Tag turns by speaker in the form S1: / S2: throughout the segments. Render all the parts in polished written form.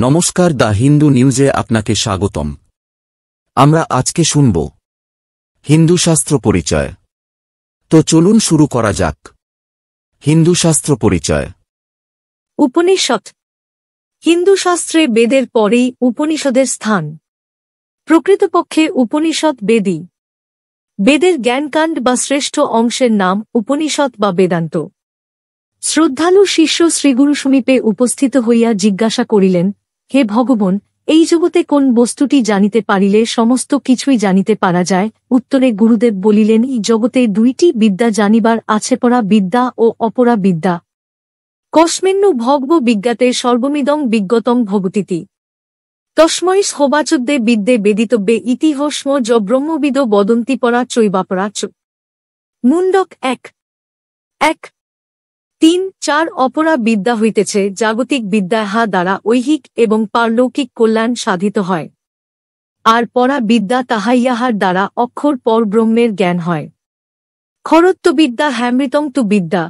S1: নমস্কার, দ্য হিন্দু নিউজে আপনাকে স্বাগতম। আমরা আজকে শুনব হিন্দু শাস্ত্র পরিচয়। তো চলুন শুরু করা যাক। হিন্দু শাস্ত্র পরিচয়।
S2: উপনিষদ। হিন্দু শাস্ত্রে বেদের পরেই উপনিষদের স্থান। প্রকৃতপক্ষে উপনিষদ বেদই। বেদের জ্ঞানকাণ্ড বা শ্রেষ্ঠ অংশের নাম উপনিষদ বা বেদান্ত। শ্রদ্ধালু শিষ্য শ্রীগুরু সমীপে উপস্থিত হইয়া জিজ্ঞাসা করিলেন, হে ভগবান, এই জগতে কোন বস্তুটি জানিতে পারিলে সমস্ত কিছুই জানিতে পারা যায়? উত্তরে গুরুদেব বলিলেন, এই জগতে দুইটি বিদ্যা জানিবার আছে, পরা বিদ্যা ও অপরা বিদ্যা। কস্মিন্নু ভগব বিজ্ঞাতে সর্বমিদং বিজ্ঞতং ভবতীতি। তস্মৈ হোবাচোদ্দে বিদ্যে বেদিতব্যে ইতি হস্ম য ব্রহ্মবিদ বদন্তি পরা চৈবাপরা চ। মুণ্ডক 1:1-3-4 অপরা বিদ্যা হইতেছে জাগতিক বিদ্যা, হা দ্বারা ঐহিক এবং পারলৌকিক কল্যাণ সাধিত হয়। আর পরা বিদ্যা তাহা ইহার দ্বারা অক্ষর পর ব্রহ্মের জ্ঞান হয়। খরত্ববিদ্যা হ্যামৃতং তু বিদ্যা।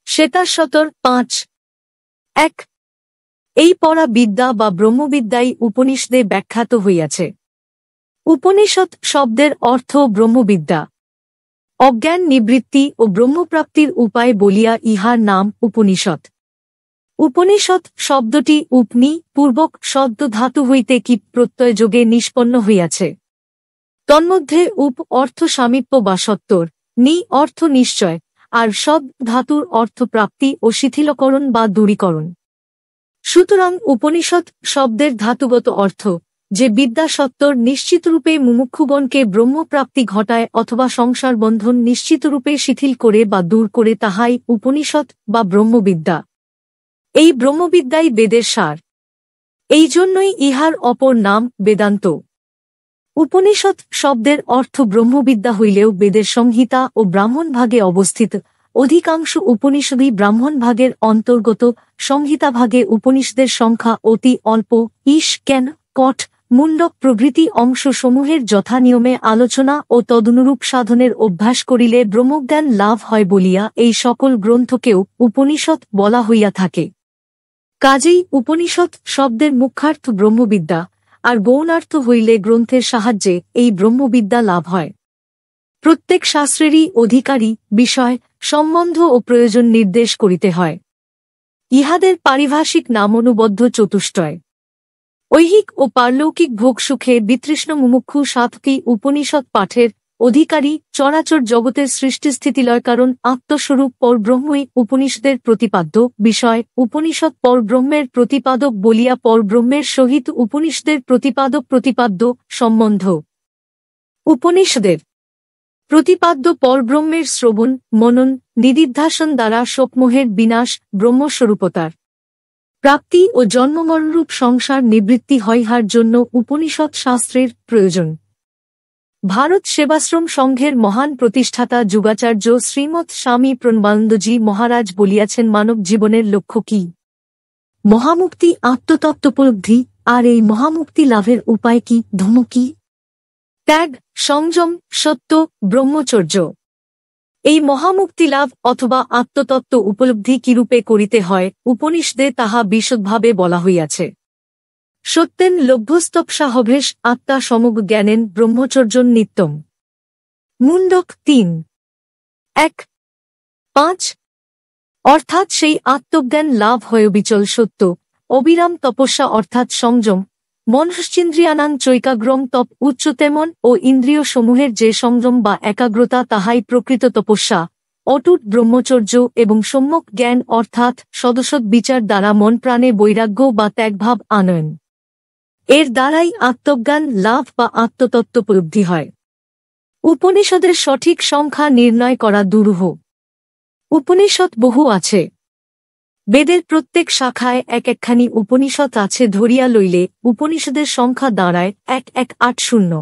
S2: শ্বেতাশ্বতর 5:1। এই পরা বিদ্যা বা ব্রহ্মবিদ্যাই উপনিষদে ব্যাখ্যাত হইয়াছে। উপনিষদ শব্দের অর্থ ব্রহ্মবিদ্যা। অজ্ঞান নিবৃত্তি ও ব্রহ্মপ্রাপ্তির উপায় বলিয়া ইহার নাম উপনিষদ। উপনিষদ শব্দটি উপনি পূর্বক শব্দ ধাতু হইতে কি প্রত্যয় যোগে নিষ্পন্ন হইয়াছে। তন্মধ্যে উপ অর্থ সামীপ্য বা সত্তর, নি অর্থ নিশ্চয়, আর শব্দ ধাতুর অর্থ প্রাপ্তি ও শিথিলকরণ বা দূরীকরণ। সুতরাং উপনিষদ শব্দের ধাতুগত অর্থ, যে বিদ্যা সত্তর নিশ্চিতরূপে মুমুক্ষুগণকে ব্রহ্মপ্রাপ্তি ঘটায় অথবা সংসার বন্ধন নিশ্চিতরূপে শিথিল করে বা দূর করে, তাহাই উপনিষদ বা ব্রহ্মবিদ্যা। এই ব্রহ্মবিদ্যাই বেদের সার। এই জন্যই ইহার অপর নাম বেদান্ত। উপনিষদ শব্দের অর্থ ব্রহ্মবিদ্যা হইলেও বেদের সংহিতা ও ব্রাহ্মণ ভাগে অবস্থিত। অধিকাংশ উপনিষদই ব্রাহ্মণ ভাগের অন্তর্গত। সংহিতা ভাগে উপনিষদের সংখ্যা অতি অল্প। কেন, কঠ, মুণ্ডক প্রভৃতি অংশসমূহের যথানিয়মে আলোচনা ও তদনুরূপ সাধনের অভ্যাস করিলে ব্রহ্মজ্ঞান লাভ হয় বলিয়া এই সকল গ্রন্থকেও উপনিষদ বলা হইয়া থাকে। কাজেই উপনিষদ শব্দের মুখ্যার্থ ব্রহ্মবিদ্যা, আর গৌণার্থ হইলে গ্রন্থের সাহায্যে এই ব্রহ্মবিদ্যা লাভ হয়। প্রত্যেক শাস্ত্রেরই অধিকারী, বিষয়, সম্বন্ধ ও প্রয়োজন নির্দেশ করিতে হয়। ইহাদের পারিভাষিক নাম অনুবদ্ধ চতুষ্টয়। ঐহিক ও পারলৌকিক ভোগসুখে বিতৃষ্ণ মুমুক্ষু সাধকই উপনিষদ পাঠের অধিকারী। চরাচর জগতের সৃষ্টিস্থিতিলয় কারণ আত্মস্বরূপ পরব্রহ্মই উপনিষদের প্রতিপাদ্য বিষয়। উপনিষদ পরব্রহ্মের প্রতিপাদক বলিয়া পরব্রহ্মের সহিত উপনিষদের প্রতিপাদ্য সম্বন্ধ। উপনিষদের প্রতিপাদ্য পরব্রহ্মের শ্রবণ, মনন, নিদিধ্যাসন দ্বারা শোকমোহের বিনাশ, ব্রহ্মস্বরূপতার প্রাপ্তি ও জন্মমরণরূপ সংসার নিবৃত্তি হয়। হার জন্য উপনিষদ শাস্ত্রের প্রয়োজন। ভারত সেবাশ্রম সংঘের মহান প্রতিষ্ঠাতা যুগাচার্য শ্রীমৎ স্বামী প্রণবানন্দজি মহারাজ বলিয়াছেন, মানব জীবনের লক্ষ্য কি? মহামুক্তি, আত্মতত্ত্বোপলব্ধি। আর এই মহামুক্তি লাভের উপায় কি? ধর্ম কি? ত্যাগ, সংযম, সত্য, ব্রহ্মচর্য। এই মহামুক্তি লাভ অথবা আত্মতত্ত্ব উপলব্ধি কিরূপে করিতে হয়, উপনিষদে তাহা বিশদভাবে বলা হইয়াছে। সত্যেন লভ্যস্তপসা হভেশ আত্মা সমগ জ্ঞানেন ব্রহ্মচর্যন নিত্যম। মুণ্ডক 3:1-5। অর্থাৎ সেই আত্মজ্ঞান লাভ হয় বিচল সত্য, অবিরাম তপস্যা অর্থাৎ সংযম, মনশ্চেন্দ্রিয়ানাং চৈকাগ্রম তপ উচ্চতেমন ও ইন্দ্রিয় সমূহের যে সংযম বা একাগ্রতা, তাহাই প্রকৃত তপস্যা। অটুট ব্রহ্মচর্য এবং সম্যক জ্ঞান অর্থাৎ সদসৎ বিচার দ্বারা মন প্রাণে বৈরাগ্য বা ত্যাগভাব আনয়ন। এর দ্বারাই আত্মজ্ঞান লাভ বা আত্মতত্ত্বোপলব্ধি হয়। উপনিষদের সঠিক সংখ্যা নির্ণয় করা দুরূহ। উপনিষদ বহু আছে। বেদের প্রত্যেক শাখায় এক একখানি উপনিষদ আছে ধরিয়া লইলে উপনিষদের সংখ্যা দাঁড়ায় 1180।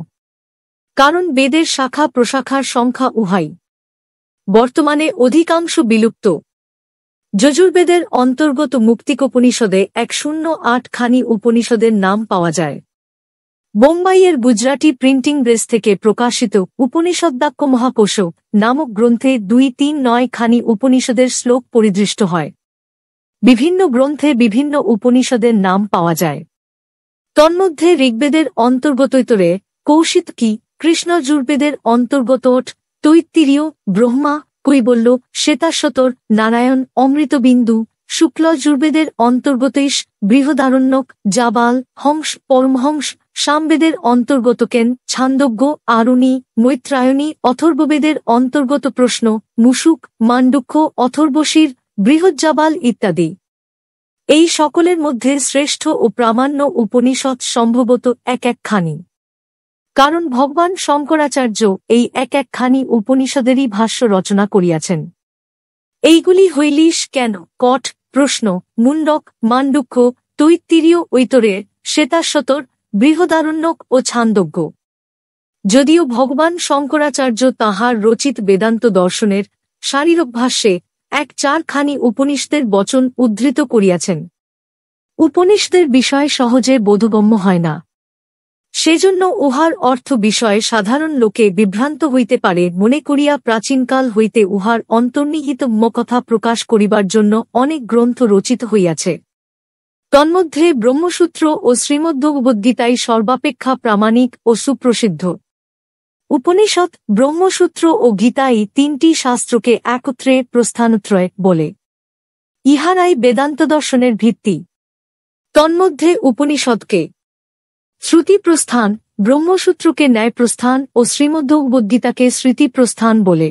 S2: কারণ বেদের শাখা প্রশাখার সংখ্যা উহাই। বর্তমানে অধিকাংশ বিলুপ্ত। যজুর্বেদের অন্তর্গত মুক্তিকোপনিষদে 108 খানি উপনিষদের নাম পাওয়া যায়। বোম্বাইয়ের গুজরাটি প্রিন্টিং প্রেস থেকে প্রকাশিত উপনিষদ্বাক্য মহাকোশ নামক গ্রন্থে 239 খানি উপনিষদের শ্লোক পরিদৃষ্ট হয়। বিভিন্ন গ্রন্থে বিভিন্ন উপনিষদের নাম পাওয়া যায়। তন্মধ্যে ঋগ্বেদের অন্তর্গতৈতরে, কৌশিতকি, কৃষ্ণ যজুর্বেদের অন্তর্গত তৈত্তিরীয়, ব্রহ্মা, কৈবল্য, শ্বেতাশ্বতর, নারায়ণ, অমৃতবিন্দু, শুক্ল যজুর্বেদের অন্তর্গতৈষ, বৃহদারণ্যক, জাবাল, হংস, পরমহংস, সামবেদের অন্তর্গত কেন, ছান্দোগ্য, আরুণী, মৈত্রায়ণী, অথর্ববেদের অন্তর্গত প্রশ্ন, মুশুক, মান্ডুক্য, অথর্বশীর, বৃহজ্জাবাল ইত্যাদি। এই সকলের মধ্যে শ্রেষ্ঠ ও প্রামাণ্য উপনিষদ সম্ভবত এক একখানি। কারণ ভগবান শঙ্করাচার্য এই এক একখানি উপনিষদেরই ভাষ্য রচনা করিয়াছেন। এইগুলি হইলিশ কেন, কট, প্রশ্ন, মুণ্ডক, মান্ডুক্য, তৈত্তিরীয়, ঐতরে, শ্বেতাশ্বতর, বৃহদারণ্যক ও ছান্দোগ্য। যদিও ভগবান শঙ্করাচার্য তাঁহার রচিত বেদান্ত দর্শনের শারীরক ভাষ্যে এক চারখানি উপনিষদের বচন উদ্ধৃত করিয়াছেন। উপনিষদের বিষয় সহজে বোধগম্য হয় না, সেজন্য উহার অর্থ বিষয়ে সাধারণ লোকে বিভ্রান্ত হইতে পারে মনে করিয়া প্রাচীনকাল হইতে উহার অন্তর্নিহিত কথা প্রকাশ করিবার জন্য অনেক গ্রন্থ রচিত হইয়াছে। তন্মধ্যে ব্রহ্মসূত্র ও শ্রীমদ্ভগবদ্গীতাই সর্বাপেক্ষা প্রামাণিক ও সুপ্রসিদ্ধ। উপনিষদ, ব্রহ্মসূত্র ও গীতাই তিনটি শাস্ত্রকে একত্রে প্রস্থানত্রয় বলে। ইহারাই বেদান্ত দর্শনের ভিত্তি। তন্মধ্যে উপনিষদকে শ্রুতিপ্রস্থান, ব্রহ্মসূত্রকে ন্যায়প্রস্থান ও শ্রীমদ্ভগবদ্গীতাকে স্মৃতিপ্রস্থান বলে।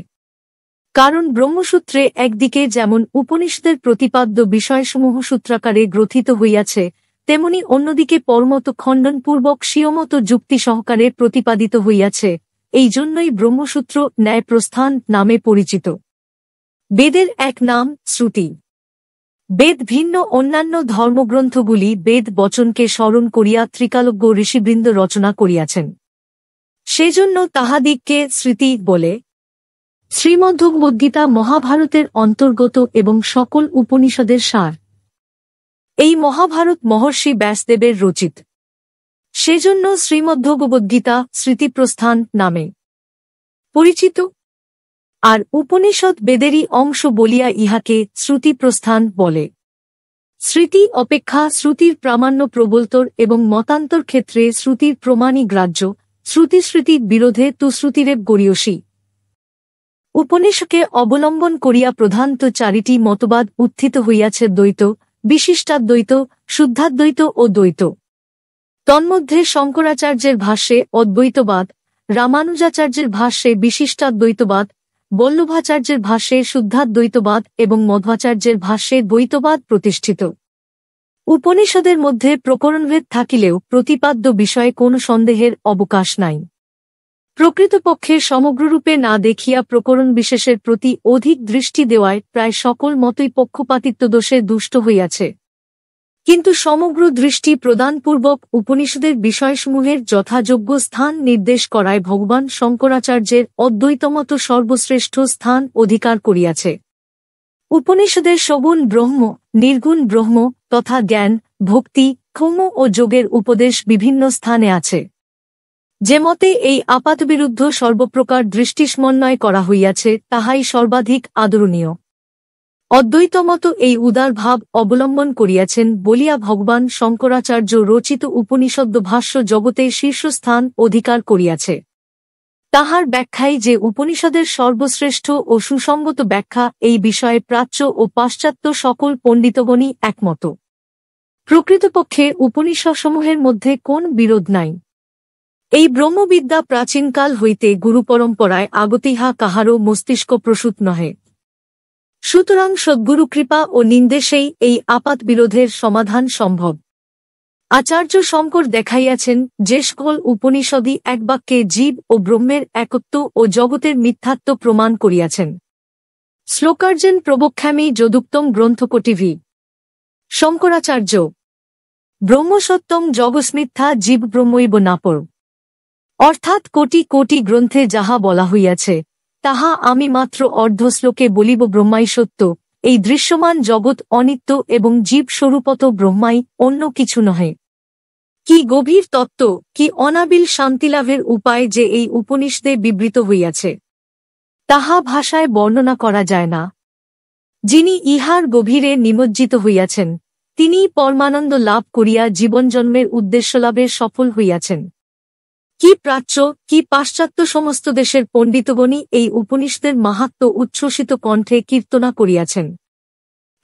S2: কারণ ব্রহ্মসূত্রে একদিকে যেমন উপনিষদের প্রতিপাদ্য বিষয়সমূহ সূত্রাকারে গ্রথিত হইয়াছে, তেমনি অন্যদিকে পরমত খণ্ডনপূর্বক স্বীয়মত যুক্তি সহকারে প্রতিপাদিত হইয়াছে। এই জন্যই ব্রহ্মসূত্র ন্যায়প্রস্থান নামে পরিচিত। বেদের এক নাম শ্রুতি। বেদ ভিন্ন অন্যান্য ধর্মগ্রন্থগুলি বেদ বচনকে স্মরণ করিয়া ত্রিকালজ্ঞ ঋষিবৃন্দ রচনা করিয়াছেন, সেজন্য তাহাদিগকে স্মৃতি বলে। শ্রীমদ্ভগবদ্গীতা মহাভারতের অন্তর্গত এবং সকল উপনিষদের সার। এই মহাভারত মহর্ষি ব্যাসদেবের রচিত, সেজন্য শ্রীমদ্ভগবদ্গীতা স্মৃতিপ্রস্থান নামে পরিচিত। আর উপনিষদ বেদেরই অংশ বলিয়া ইহাকে শ্রুতিপ্রস্থান বলে। স্মৃতি অপেক্ষা শ্রুতির প্রামাণ্য প্রবলতর এবং মতান্তর ক্ষেত্রে শ্রুতির প্রমাণই গ্রাহ্য। শ্রুতির বিরোধে তু শ্রুতিরেব গরীয়সী। উপনিষদকে অবলম্বন করিয়া প্রধানত চারিটি মতবাদ উত্থিত হইয়াছে: দ্বৈত, বিশিষ্টাদ্বৈত, শুদ্ধাদ্বৈত ও দ্বৈত। তন্মধ্যে শঙ্করাচার্যের ভাষ্যে অদ্বৈতবাদ, রামানুজাচার্যের ভাষ্যে বিশিষ্টাদ্বৈতবাদ, বল্লভাচার্যের ভাষ্যে শুদ্ধাদ্বৈতবাদ এবং মধ্বাচার্যের ভাষ্যে দ্বৈতবাদ প্রতিষ্ঠিত। উপনিষদের মধ্যে প্রকরণভেদ থাকিলেও প্রতিপাদ্য বিষয়ে কোন সন্দেহের অবকাশ নাই। প্রকৃতপক্ষে সমগ্ররূপে না দেখিয়া প্রকরণ বিশেষের প্রতি অধিক দৃষ্টি দেওয়ায় প্রায় সকল মতই পক্ষপাতিত্বদোষে দুষ্ট হইয়াছে। কিন্তু সমগ্র দৃষ্টি প্রদানপূর্বক উপনিষদের বিষয়সমূহের যথাযোগ্য স্থান নির্দেশ করায় ভগবান শঙ্করাচার্যের অদ্বৈতমত সর্বশ্রেষ্ঠ স্থান অধিকার করিয়াছে। উপনিষদের সগুণ ব্রহ্ম, নির্গুণ ব্রহ্ম তথা জ্ঞান, ভক্তি, ক্ষম ও যোগের উপদেশ বিভিন্ন স্থানে আছে। যে মতে এই আপাতবিরুদ্ধ সর্বপ্রকার দৃষ্টিসমন্বয় করা হইয়াছে, তাহাই সর্বাধিক আদরণীয়। অদ্বৈতমত এই উদার ভাব অবলম্বন করিয়াছেন বলিয়া ভগবান শঙ্করাচার্য রচিত উপনিষদ ভাষ্য জগতে শীর্ষস্থান অধিকার করিয়াছে। তাহার ব্যাখ্যায় যে উপনিষদের সর্বশ্রেষ্ঠ ও সুসঙ্গত ব্যাখ্যা, এই বিষয়ে প্রাচ্য ও পাশ্চাত্য সকল পণ্ডিতগণই একমত। প্রকৃতপক্ষে উপনিষদসমূহের মধ্যে কোন বিরোধ নাই। এই ব্রহ্মবিদ্যা প্রাচীনকাল হইতে গুরুপরম্পরায় আগতিহা কাহারও মস্তিষ্ক প্রসূত নহে। সুতরাং সদ্গুরুকৃপা ও নির্দেশেই এই আপাত বিরোধের সমাধান সম্ভব। আচার্য শঙ্কর দেখাইয়াছেন যে সকল উপনিষদই এক বাক্যে জীব ও ব্রহ্মের একত্ব ও জগতের মিথ্যাত্ব প্রমাণ করিয়াছেন। শ্লোকার্জেন প্রবক্ষ্যামি যদুক্তম গ্রন্থকটিভি। শঙ্করাচার্য ব্রহ্মসত্যং জগস্মিথ্যা জীব ব্রহ্মৈব নাপর। অর্থাৎ কোটি কোটি গ্রন্থে যাহা বলা হইয়াছে, তাহা আমি মাত্র অর্ধশ্লোকে বলিব। ব্রহ্মাই সত্য, এই দৃশ্যমান জগৎ অনিত্য এবং জীব স্বরূপত ব্রহ্মাই, অন্য কিছু নহে। কি গভীর তত্ত্ব, কি অনাবিল শান্তিলাভের উপায় যে এই উপনিষদে বিবৃত হইয়াছে, তাহা ভাষায় বর্ণনা করা যায় না। যিনি ইহার গভীরে নিমজ্জিত হইয়াছেন, তিনিই পরমানন্দ লাভ করিয়া জীবনজন্মের উদ্দেশ্যলাভের সফল হইয়াছেন। কি প্রাচ্য, কি পাশ্চাত্য সমস্ত দেশের পণ্ডিতগণই এই উপনিষদের মাহাত্ম্য উচ্ছ্বসিত কণ্ঠে কীর্তনা করিয়াছেন।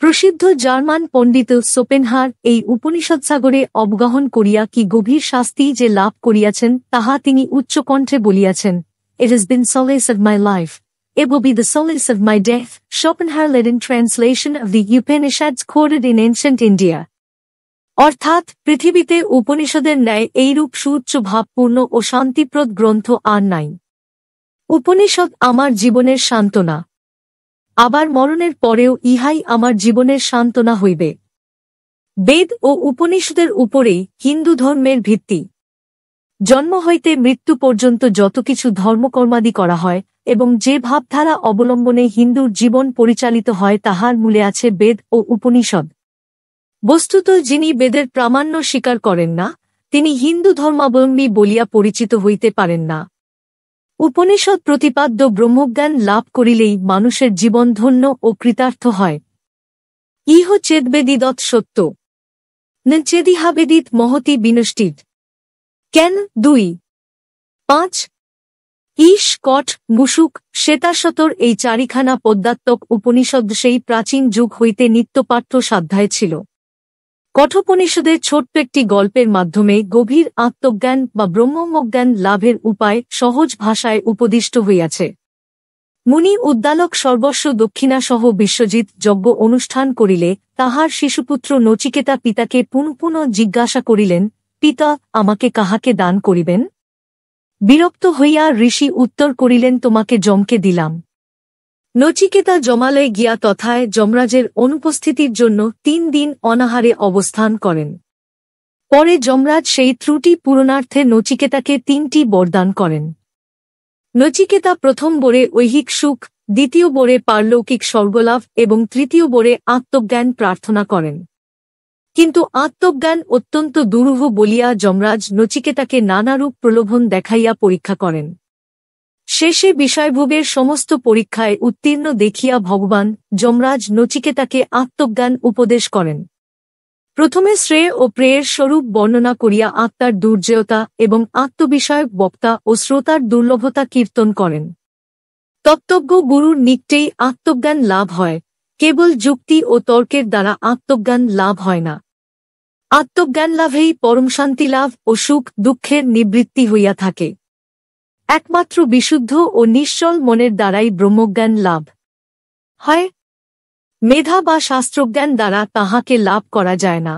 S2: প্রসিদ্ধ জার্মান পণ্ডিত সোপেনহার এই উপনিষদসাগরে অবগাহন করিয়া কি গভীর শাস্তি যে লাভ করিয়াছেন তাহা তিনি উচ্চকণ্ঠে বলিয়াছেন। It has been solace of my life. It will be the solace of my death. Schopenhauer led in translation of the Upanishads quoted in ancient India. অর্থাৎ পৃথিবীতে উপনিষদের ন্যায় এইরূপ সুউচ্চ ভাবপূর্ণ ও শান্তিপ্রদ গ্রন্থ আর নাই। উপনিষদ আমার জীবনের সান্ত্বনা। আবার মরণের পরেও ইহাই আমার জীবনের সান্ত্বনা হইবে। বেদ ও উপনিষদের উপরেই হিন্দু ধর্মের ভিত্তি। জন্ম হইতে মৃত্যু পর্যন্ত যত কিছু ধর্মকর্মাদি করা হয় এবং যে ভাবধারা অবলম্বনে হিন্দুর জীবন পরিচালিত হয় তাহার মূলে আছে বেদ ও উপনিষদ। বস্তুত যিনি বেদের প্রামাণ্য স্বীকার করেন না, তিনি হিন্দু ধর্মাবলম্বী বলিয়া পরিচিত হইতে পারেন না। উপনিষদ প্রতিপাদ্য ব্রহ্মজ্ঞান লাভ করিলেই মানুষের জীবন ধন্য ও কৃতার্থ হয়। ইহ চেদবেদিদৎ সত্য ন চেদিহাবেদিত মহতি বিনষ্টিত। কেন 2-5 ঈশ কট মুশুক শ্বেতাশতর এই চারিখানা পদ্যাত্মক উপনিষদ সেই প্রাচীন যুগ হইতে নিত্যপাঠ্য সাধ্যায় ছিল। কঠোপনিষদের ছোট্ট একটি গল্পের মাধ্যমে গভীর আত্মজ্ঞান বা ব্রহ্মজ্ঞান লাভের উপায় সহজ ভাষায় উপদিষ্ট হইয়াছে। মুনি উদ্দালক সর্বস্ব দক্ষিণাসহ বিশ্বজিৎ যজ্ঞ অনুষ্ঠান করিলে তাহার শিশুপুত্র নচিকেতা পিতাকে পুনঃ পুনঃ জিজ্ঞাসা করিলেন, পিতা, আমাকে কাহাকে দান করিবেন? বিরক্ত হইয়া ঋষি উত্তর করিলেন, তোমাকে যমকে দিলাম। নচিকেতা যমালয়ে গিয়া তথায় যমরাজের অনুপস্থিতির জন্য 3 দিন অনাহারে অবস্থান করেন। পরে যমরাজ সেই ত্রুটি পূরণার্থে নচিকেতাকে 3টি বরদান করেন। নচিকেতা প্রথম বরে ঐহিক সুখ, দ্বিতীয় বরে পারলৌকিক স্বর্গলাভ এবং তৃতীয় বরে আত্মজ্ঞান প্রার্থনা করেন। কিন্তু আত্মজ্ঞান অত্যন্ত দুরূহ বলিয়া যমরাজ নচিকেতাকে নানারূপ প্রলোভন দেখাইয়া পরীক্ষা করেন। শেষে বিষয়ভোগের সমস্ত পরীক্ষায় উত্তীর্ণ দেখিয়া ভগবান যমরাজ নচিকেতাকে আত্মজ্ঞান উপদেশ করেন। প্রথমে শ্রেয় ও প্রেয়ের স্বরূপ বর্ণনা করিয়া আত্মার দুর্জয়তা এবং আত্মবিষয়ক বক্তা ও শ্রোতার দুর্লভতা কীর্তন করেন। তত্ত্বজ্ঞ গুরুর নিকটেই আত্মজ্ঞান লাভ হয়, কেবল যুক্তি ও তর্কের দ্বারা আত্মজ্ঞান লাভ হয় না। আত্মজ্ঞান লাভেই পরমশান্তি লাভ ও সুখ দুঃখের নিবৃত্তি হইয়া থাকে। একমাত্র বিশুদ্ধ ও নিশ্চল মনের দ্বারাই ব্রহ্মজ্ঞান লাভ হয়। মেধা বা শাস্ত্রজ্ঞান দ্বারা তাহাকে লাভ করা যায় না।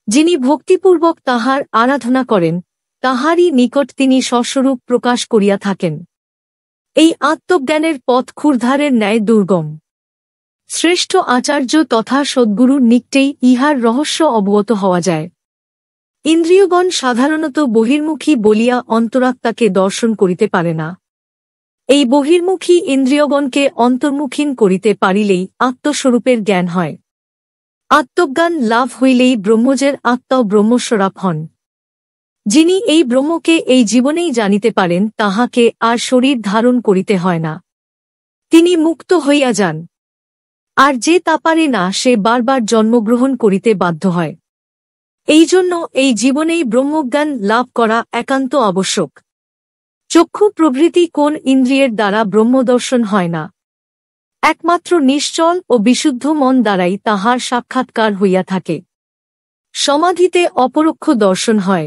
S2: যিনি ভক্তিপূর্বক তাহার আরাধনা করেন, তাহারই নিকট তিনি স্বস্বরূপ প্রকাশ করিয়া থাকেন। এই আত্মজ্ঞানের পথ ক্ষুরধারের ন্যায় দুর্গম। শ্রেষ্ঠ আচার্য তথা সদ্গুরুর নিকটেই ইহার রহস্য অবগত হওয়া যায়। ইন্দ্রিয়গণ সাধারণত বহির্মুখী বলিয়া অন্তরাত্মাকে দর্শন করিতে পারে না। এই বহির্মুখী ইন্দ্রিয়গণকে অন্তর্মুখীন করিতে পারিলেই আত্মস্বরূপের জ্ঞান হয়। আত্মজ্ঞান লাভ হইলেই ব্রহ্মজের আত্মাও ব্রহ্মস্বরাপ হন। যিনি এই ব্রহ্মকে এই জীবনেই জানিতে পারেন তাহাকে আর শরীর ধারণ করিতে হয় না। তিনি মুক্ত হইয়া যান। আর যে তা পারে না সে বারবার জন্মগ্রহণ করিতে বাধ্য হয়। এই জন্য এই জীবনেই ব্রহ্মজ্ঞান লাভ করা একান্ত আবশ্যক। চক্ষু প্রভৃতি কোন ইন্দ্রিয়ের দ্বারা ব্রহ্মদর্শন হয় না। একমাত্র নিশ্চল ও বিশুদ্ধ মন দ্বারাই তাহার সাক্ষাৎকার হইয়া থাকে। সমাধিতে অপরোক্ষ দর্শন হয়।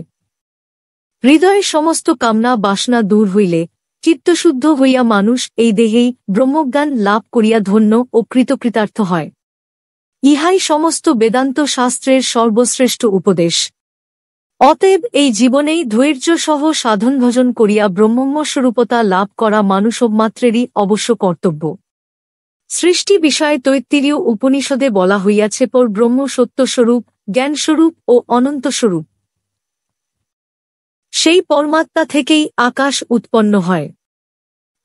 S2: হৃদয়ে সমস্ত কামনা বাসনা দূর হইলে চিত্তশুদ্ধ হইয়া মানুষ এই দেহেই ব্রহ্মজ্ঞান লাভ করিয়া ধন্য ও কৃতকৃতার্থ হয়। ইহাই সমস্ত বেদান্ত শাস্ত্রের সর্বশ্রেষ্ঠ উপদেশ। অতএব এই জীবনেই ধৈর্যসহ সাধন ভজন করিয়া ব্রহ্মস্বরূপতা লাভ করা মানুষমাত্রেরই অবশ্য কর্তব্য। সৃষ্টি বিষয়ে তৈত্তিরীয় উপনিষদে বলা হইয়াছে পর ব্রহ্ম সত্যস্বরূপ, জ্ঞানস্বরূপ ও অনন্তস্বরূপ। সেই পরমাত্মা থেকেই আকাশ উৎপন্ন হয়।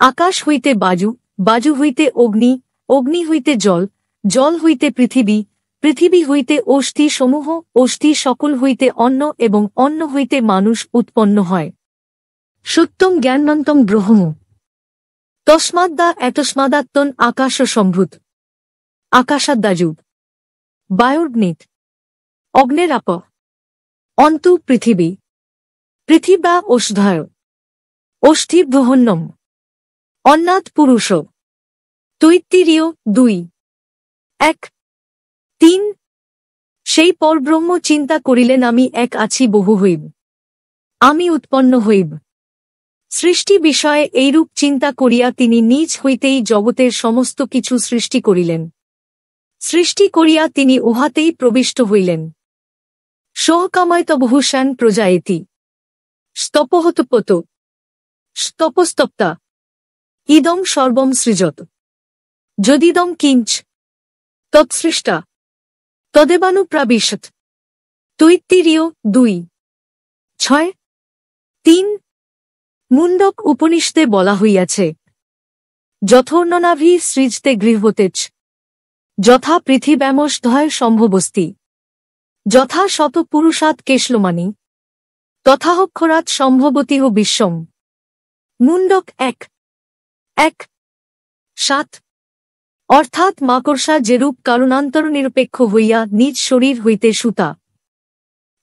S2: আকাশ হইতে বায়ু, বায়ু হইতে অগ্নি, অগ্নি হইতে জল, জল হইতে পৃথিবী, পৃথিবী হইতে অস্থি সমূহ, অস্থি সকল হইতে অন্ন এবং অন্ন হইতে মানুষ উৎপন্ন হয়। সত্যং জ্ঞানন্তং ব্রহ্ম তস্মাদ্দা এতস্মাদাত্মন আকাশ সম্ভূত। আকাশাদ্দাজুব বায়ুর্নিত অগ্নেরাপ অন্তু পৃথিবী পৃথিবা ওষধায় ওষ্ঠিব্রহণ্যম অন্নাৎ পুরুষ তৈত্তিরীয় 2:1-3। সেই পরব্রহ্ম চিন্তা করিলেন, আমি এক আছি, বহু হইব, আমি উৎপন্ন হইব। সৃষ্টি বিষয়ে এইরূপ চিন্তা করিয়া তিনি নিজ হইতেই জগতের সমস্ত কিছু সৃষ্টি করিলেন। সৃষ্টি করিয়া তিনি উহাতেই প্রবিষ্ট হইলেন। সোহকাময়ত বহুশান প্রজায়েতি স্তপহতপত স্তপস্তপ্তা ইদং সর্বম সৃজত যদিদং কিঞ্চ তৎসৃষ্টা তদেবানুপ্রাবিশত। তৈত্তিরীয় 2:6-3। মুন্ডক উপনিষদে বলা হইয়াছে, যথোর্ণনাভি সৃজতে গৃহতেজ যথা পৃথিব্যামোষধয় সম্ভবস্তি যথা শত পুরুষাৎ কেশলমানি তথাহক্ষরাৎ সম্ভবতিহ বিশ্বম। মুন্ডক 1:1-7। অর্থাৎ মাকড়সা যেরূপ কারণান্তরনিরপেক্ষ হইয়া নিজ শরীর হইতে সুতা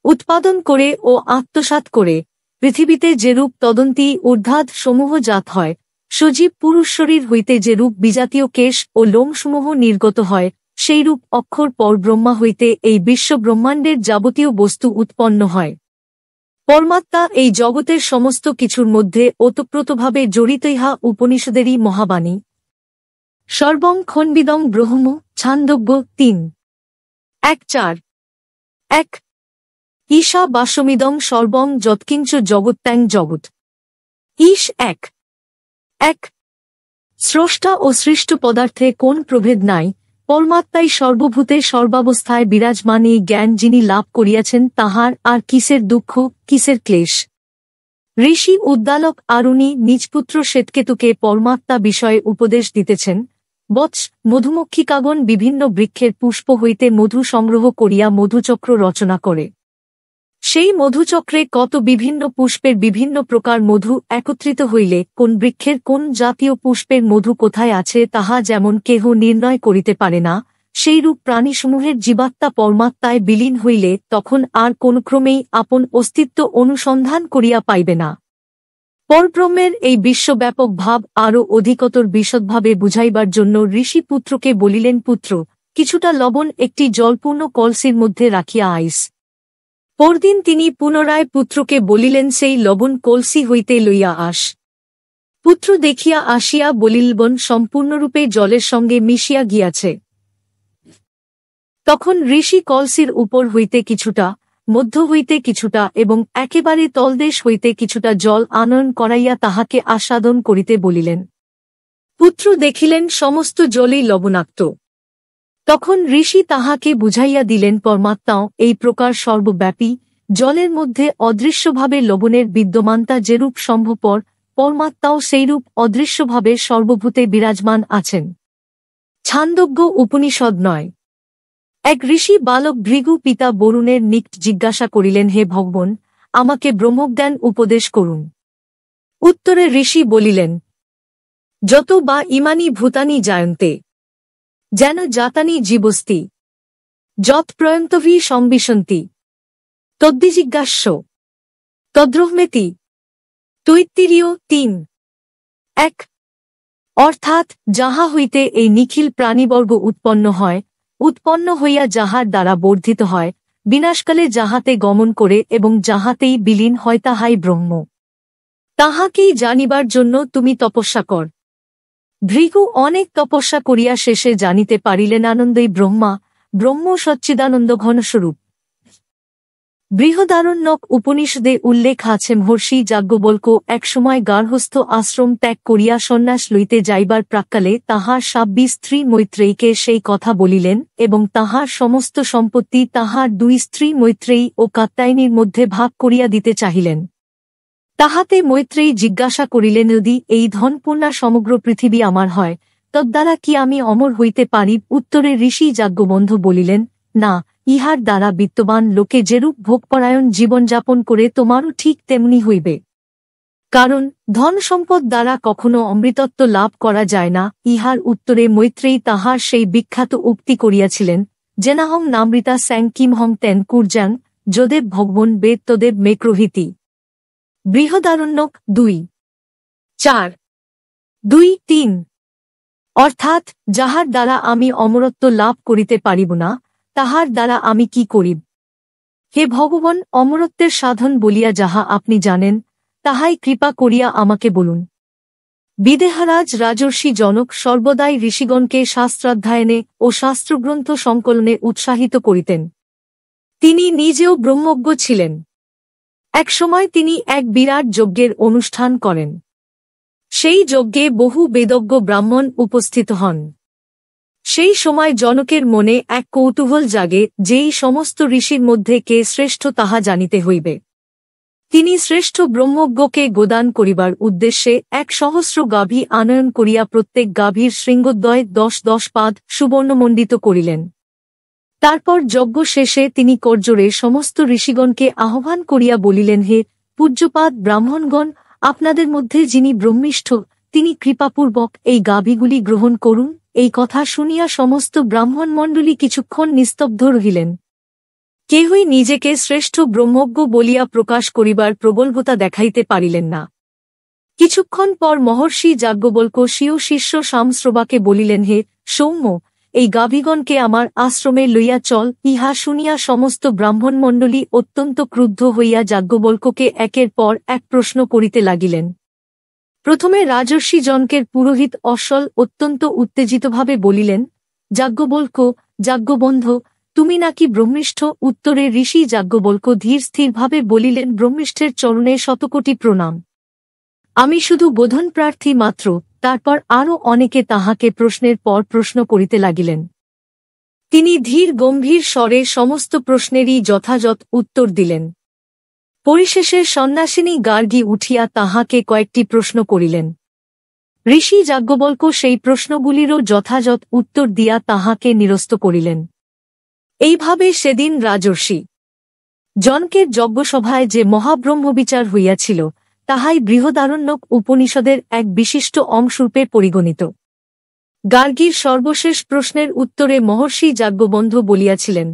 S2: উৎপাদন করে ও আত্মসাৎ করে পৃথিবীতে যেরূপ তদন্তী ঊর্ধ্বাধ সমূহ জাত হয়, সজীব পুরুষ শরীর হইতে যেরূপ বিজাতীয় কেশ ও লোমসমূহ নির্গত হয়, সেইরূপ অক্ষর পরব্রহ্মা হইতে এই বিশ্ব ব্রহ্মাণ্ডের যাবতীয় বস্তু উৎপন্ন হয়। পরমাত্মা এই জগতের সমস্ত কিছুর মধ্যে ওতপ্রোতভাবে জড়িত, ইহা উপনিষদেরই মহাবাণী। সর্বং খণ্ডিদং ব্রহ্ম ছান্দোগ্য 3:1-4-1। ঈশা বাস্যমিদং সর্বং যৎকিঞ্চ জগত্যাং জগৎ। ঈশ 1:1। স্রষ্টা ও সৃষ্ট পদার্থে কোন প্রভেদ নাই, পরমাত্মাই সর্বভূতে সর্বাবস্থায় বিরাজমান। এই জ্ঞান যিনি লাভ করিয়াছেন, তাহার আর কিসের দুঃখ, কিসের ক্লেশ। ঋষি উদ্দালক আরুণী নিজপুত্র শ্বেতকেতুকে পরমাত্মা বিষয়ে উপদেশ দিতেছেন। বৎস, মধুমক্ষিকাগণ বিভিন্ন বৃক্ষের পুষ্প হইতে মধু সংগ্রহ করিয়া মধুচক্র রচনা করে। সেই মধুচক্রে কত বিভিন্ন পুষ্পের বিভিন্ন প্রকার মধু একত্রিত হইলে কোন বৃক্ষের কোন জাতীয় পুষ্পের মধু কোথায় আছে তাহা যেমন কেহ নির্ণয় করিতে পারে না, সেইরূপ প্রাণীসমূহের জীবাত্মা পরমাত্মায় বিলীন হইলে তখন আর কোনক্রমেই আপন অস্তিত্ব অনুসন্ধান করিয়া পাইবে না। পরব্রহ্মের এই বিশ্বব্যাপক ভাব আরও অধিকতর বিশদভাবে বুঝাইবার জন্য ঋষি পুত্রকে বলিলেন, পুত্র, কিছুটা লবণ একটি জলপূর্ণ কলসির মধ্যে রাখিয়া আইস। পরদিন তিনি পুনরায় পুত্রকে বলিলেন, সেই লবণ কলসি হইতে লইয়া আস। পুত্র দেখিয়া আসিয়া বলিলবন সম্পূর্ণরূপে জলের সঙ্গে মিশিয়া গিয়াছে। তখন ঋষি কলসির উপর হইতে কিছুটা, মধ্য হইতে কিছুটা এবং একেবারে তলদেশ হইতে কিছুটা জল আনয়ন করাইয়া তাহাকে আস্বাদন করিতে বলিলেন। পুত্র দেখিলেন সমস্ত জলই লবণাক্ত। তখন ঋষি তাহাকে বুঝাইয়া দিলেন, পরমাত্মাও এই প্রকার সর্বব্যাপী, জলের মধ্যে অদৃশ্যভাবে লবণের বিদ্যমানতা যেরূপ সম্ভবপর, পরমাত্মাও সেইরূপ অদৃশ্যভাবে সর্বভূতে বিরাজমান আছেন। ছান্দোগ্য উপনিষদ 9। এক ঋষি বালক ভৃগু পিতা বরুণের নিকট জিজ্ঞাসা করিলেন, হে ভগবান, আমাকে ব্রহ্মজ্ঞান উপদেশ করুন। উত্তরে ঋষি বলিলেন, যত বা ইমানি ভূতানি জায়ন্তে যেন জাতানি জীবস্তি যৎ প্রয়ন্তভি সংবিশন্তি তদ্বিজিজ্ঞাস্য তদ্ব্রহ্মেতি। তৈত্তিরীয় 3:1। অর্থাৎ যাহা হইতে এই নিখিল প্রাণীবর্গ উৎপন্ন হয়, উৎপন্ন হইয়া যাহার দ্বারা বর্ধিত হয়, বিনাশকালে যাহাতে গমন করে এবং যাহাতেই বিলীন হয়, তাহাই ব্রহ্ম। তাহাকেই জানিবার জন্য তুমি তপস্যা কর। ভৃগু অনেক তপস্যা করিয়া শেষে জানিতে পারিলেন, আনন্দই ব্রহ্মা, ব্রহ্ম সচ্চিদানন্দ ঘনস্বরূপ। বৃহদারণ্যক উপনিষদে উল্লেখ আছে, মহর্ষি যাজ্ঞবল্ক্য একসময় গার্হস্থ আশ্রম ত্যাগ করিয়া সন্ন্যাস লইতে যাইবার প্রাক্কালে তাহার সাব্বী স্ত্রী মৈত্রেয়ীকে সেই কথা বলিলেন এবং তাহার সমস্ত সম্পত্তি তাহার দুই স্ত্রী মৈত্রেয়ী ও কাত্যায়নীর মধ্যে ভাগ করিয়া দিতে চাহিলেন। তাহাতে মৈত্রেয়ী জিজ্ঞাসা করিলেন, যদি এই ধনপূর্ণা সমগ্র পৃথিবী আমার হয়, তদ্দ্বারা কি আমি অমর হইতে পারি? উত্তরে ঋষি যাজ্ঞবন্ধু বলিলেন, না, ইহার দ্বারা বিত্তবান লোকে যেরূপ ভোগপরায়ণ জীবনযাপন করে তোমারও ঠিক তেমনি হইবে। কারণ ধন সম্পদ দ্বারা কখনো অমৃতত্ব লাভ করা যায় না। ইহার উত্তরে মৈত্রেয়ী তাহার সেই বিখ্যাত উক্তি করিয়াছিলেন, জেনাহং নামৃতা স্যাং কিমহং তেন কুর্জাং, যদেব ভগবন বেদ তদেব মেক্রোহিতি। বৃহদারণ্যক 2:4, 2:3। অর্থাৎ যাহার দ্বারা আমি অমরত্ব লাভ করিতে পারিব না, তাহার দ্বারা আমি কি করিব? হে ভগবান, অমরত্বের সাধন বলিয়া যাহা আপনি জানেন, তাহাই কৃপা করিয়া আমাকে বলুন। বিদেহরাজ রাজর্ষি জনক সর্বদাই ঋষিগণকে শাস্ত্রাধ্যয়নে ও শাস্ত্রগ্রন্থ সংকলনে উৎসাহিত করিতেন। তিনি নিজেও ব্রহ্মজ্ঞ ছিলেন। একসময় তিনি এক বিরাট যজ্ঞের অনুষ্ঠান করেন। সেই যজ্ঞে বহু বেদজ্ঞ ব্রাহ্মণ উপস্থিত হন। সেই সময় জনকের মনে এক কৌতূহল জাগে, যেই সমস্ত ঋষির মধ্যে কে শ্রেষ্ঠ তাহা জানিতে হইবে। তিনি শ্রেষ্ঠ ব্রহ্মজ্ঞকে গোদান করিবার উদ্দেশ্যে 1,000 গাভী আনয়ন করিয়া প্রত্যেক গাভীর শৃঙ্গদ্বয় 10 পাদ সুবর্ণমণ্ডিত করিলেন। তারপর যজ্ঞ শেষে তিনি করজোড়ে সমস্ত ঋষিগণকে আহ্বান করিয়া বলিলেন, হে পূজ্যপাদ ব্রাহ্মণগণ, আপনাদের মধ্যে যিনি ব্রহ্মিষ্ঠ, তিনি কৃপাপূর্বক এই গাভীগুলি গ্রহণ করুন। এই কথা শুনিয়া সমস্ত ব্রাহ্মণমণ্ডলী কিছুক্ষণ নিস্তব্ধ রহিলেন। কেহই নিজেকে শ্রেষ্ঠ ব্রহ্মজ্ঞ বলিয়া প্রকাশ করিবার প্রবলতা দেখাইতে পারিলেন না। কিছুক্ষণ পর মহর্ষি যাজ্ঞবল্ক্য স্বীয় শিষ্য সামশ্রবাকে বলিলেন, হে সৌম্য, এই গাভীগণকে আমার আশ্রমে লইয়া চল। ইহা শুনিয়া সমস্ত ব্রাহ্মণমণ্ডলী অত্যন্ত ক্রুদ্ধ হইয়া যাজ্ঞবল্ক্যকে একের পর এক প্রশ্ন করিতে লাগিলেন। প্রথমে রাজর্ষি জনকের পুরোহিত অশ্বল অত্যন্ত উত্তেজিতভাবে বলিলেন, যাজ্ঞবল্ক্য, যাজ্ঞবন্ধ, তুমি নাকি ব্রহ্মিষ্ঠ? উত্তরে ঋষি যাজ্ঞবল্ক্য ধীর স্থিরভাবে বলিলেন, ব্রহ্মিষ্ঠের চরণে শতকোটি প্রণাম। আমি শুধু বোধনপ্রার্থী মাত্র। তারপর আরও অনেকে তাহাকে প্রশ্নের পর প্রশ্ন করিতে লাগিলেন। তিনি ধীর গম্ভীর স্বরে সমস্ত প্রশ্নেরই যথাযথ উত্তর দিলেন। পরিশেষে সন্ন্যাসিনী গার্গী উঠিয়া তাহাকে কয়েকটি প্রশ্ন করিলেন। ঋষি যাজ্ঞবল্ক্য সেই প্রশ্নগুলিরও যথাযথ উত্তর দিয়া তাহাকে নিরস্ত করিলেন। এইভাবে সেদিন রাজর্ষি জনকের যজ্ঞসভায় যে মহাব্রহ্মবিচার হইয়াছিল, তাহাই বৃহদারণ্যক উপনিষদের এক বিশিষ্ট অংশরূপে পরিগণিত। গার্গীর সর্বশেষ প্রশ্নের উত্তরে মহর্ষি যাজ্ঞবন্ধ বলিয়াছিলেন,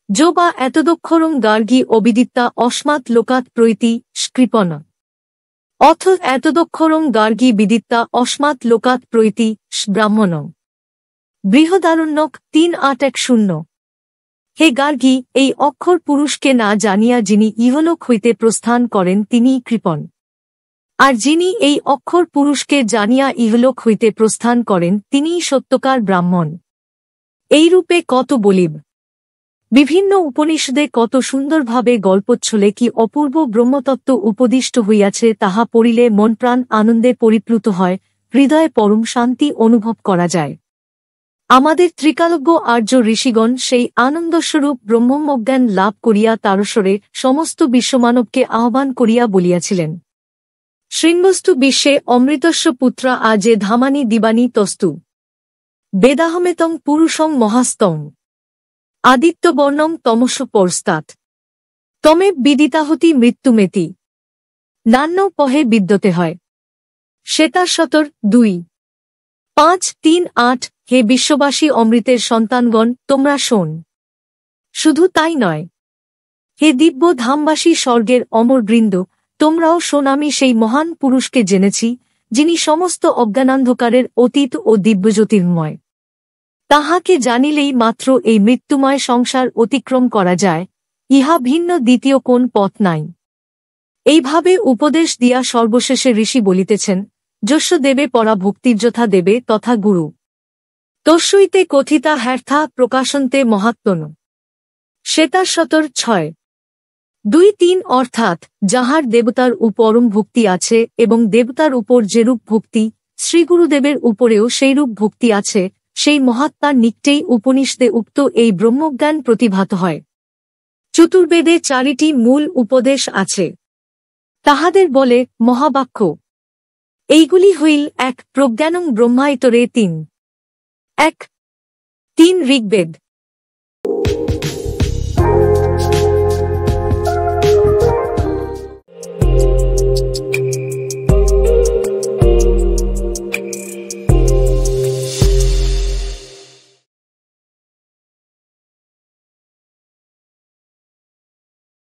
S2: যো বা এতদক্ষরং গার্গী অবিদিত্তা অস্মাৎ লোকাৎ প্রৈতি কৃপণ, অথ এতদক্ষরং গার্গী বিদিত্তা অস্মাৎ লোকাৎ প্রৈতি ব্রাহ্মণ। বৃহদারণ্যক 3:810। হে গার্গী, এই অক্ষর পুরুষকে না জানিয়া যিনি ইহলোক হইতে প্রস্থান করেন তিনিই কৃপণ, আর যিনি এই অক্ষর পুরুষকে জানিয়া ইহলোক হইতে প্রস্থান করেন তিনিই সত্যকার ব্রাহ্মণ। এইরূপে কত বলিব। বিভিন্ন উপনিষদে কত সুন্দরভাবে গল্পচ্ছলে কি অপূর্ব ব্রহ্মতত্ত্ব উপদিষ্ট হইয়াছে, তাহা পড়িলে মন প্রাণ আনন্দে পরিপ্লুত হয়, হৃদয়ে পরম শান্তি অনুভব করা যায়। আমাদের ত্রিকালজ্ঞ আর্য ঋষিগণ সেই আনন্দস্বরূপ ব্রহ্মজ্ঞান লাভ করিয়া তারস্বরে সমস্ত বিশ্বমানবকে আহ্বান করিয়া বলিয়াছিলেন, শৃঙ্গস্তু বিশ্বে অমৃতস্য পুত্রা আজে ধামানি দিবানি তস্তু বেদাহমেতং পুরুষং মহাস্তং আদিত্যবর্ণং তমস পরস্তাৎ তমে বিদিতাহতি মৃত্যুমেতি নান্য পহে বিদ্যতে হয়। শ্বেতাশতর 2:5-3-8। হে বিশ্ববাসী অমৃতের সন্তানগণ, তোমরা শোন। শুধু তাই নয়, হে দিব্য ধামবাসী স্বর্গের অমরবৃন্দ, তোমরাও শোন। আমি সেই মহান পুরুষকে জেনেছি, যিনি সমস্ত অজ্ঞানান্ধকারের অতীত ও দিব্যজ্যোতির্ময়। তাহাকে জানিলেই মাত্র এই মৃত্যুময় সংসার অতিক্রম করা যায়, ইহা ভিন্ন দ্বিতীয় কোন পথ নাই। এইভাবে উপদেশ দিয়া সর্বশেষে ঋষি বলিতেছেন, যস্য দেবে পরা ভক্তির্যথা দেবে তথা গুরু তস্যইতে কথিতা হ্যার্থা প্রকাশন্তে মহাত্মন। শ্বেতাশতর 6:2-3। অর্থাৎ যাহার দেবতার উপরম ভক্তি আছে এবং দেবতার উপর যেরূপ ভক্তি, শ্রীগুরুদেবের উপরেও সেইরূপ ভক্তি আছে, সেই মহাত্মার নিকটেই উপনিষদে উক্ত এই ব্রহ্মজ্ঞান প্রতিভাত হয়। চতুর্বেদে 4টি মূল উপদেশ আছে, তাহাদের বলে মহাবাক্য। এইগুলি হইল 1. প্রজ্ঞানং ব্রহ্মায়তরে 3:1-3 ঋগ্বেদ।